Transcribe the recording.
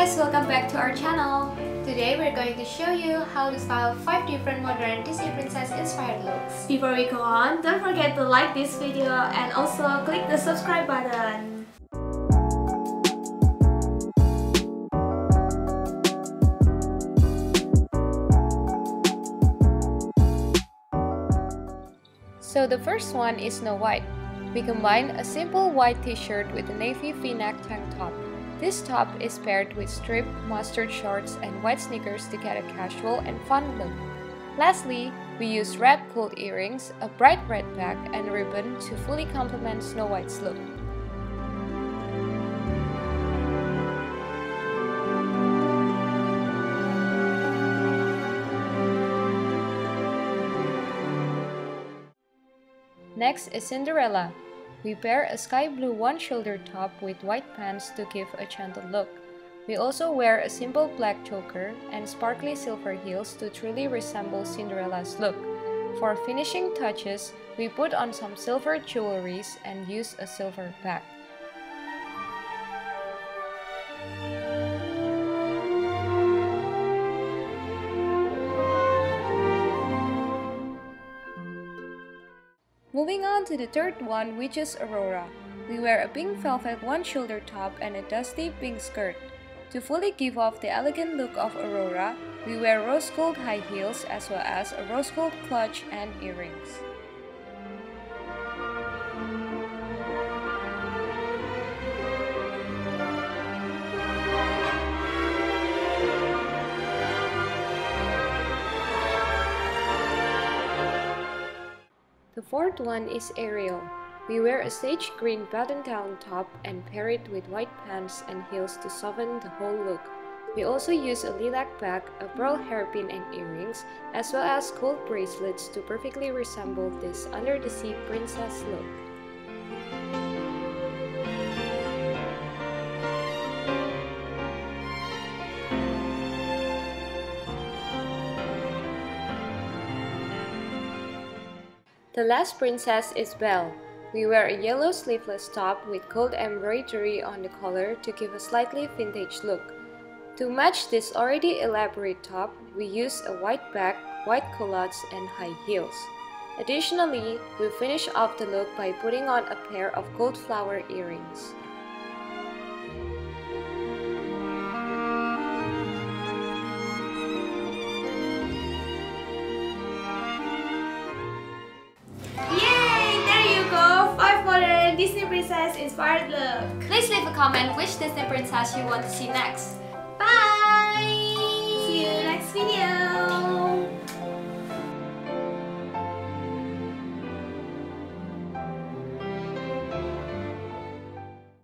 guys, welcome back to our channel. Today we're going to show you how to style 5 different modern Disney princess inspired looks. Before we go on, don't forget to like this video and also click the subscribe button. So the first one is Snow White. We combine a simple white t-shirt with a navy v-neck tank top. This top is paired with striped mustard shorts and white sneakers to get a casual and fun look. Lastly, we use red gold earrings, a bright red bag, and a ribbon to fully complement Snow White's look. Next is Cinderella. We pair a sky blue one-shoulder top with white pants to give a gentle look. We also wear a simple black choker and sparkly silver heels to truly resemble Cinderella's look. For finishing touches, we put on some silver jewelries and use a silver bag. Moving on to the third one, which is Aurora. We wear a pink velvet one-shoulder top and a dusty pink skirt. To fully give off the elegant look of Aurora, we wear rose gold high heels as well as a rose gold clutch and earrings. The fourth one is Ariel. We wear a sage green button-down top and pair it with white pants and heels to soften the whole look. We also use a lilac bag, a pearl hairpin and earrings, as well as gold bracelets to perfectly resemble this under-the-sea princess look. The last princess is Belle. We wear a yellow sleeveless top with gold embroidery on the collar to give a slightly vintage look. To match this already elaborate top, we use a white bag, white culottes, and high heels. Additionally, we finish off the look by putting on a pair of gold flower earrings. Disney princess inspired look. Please leave a comment which Disney princess you want to see next.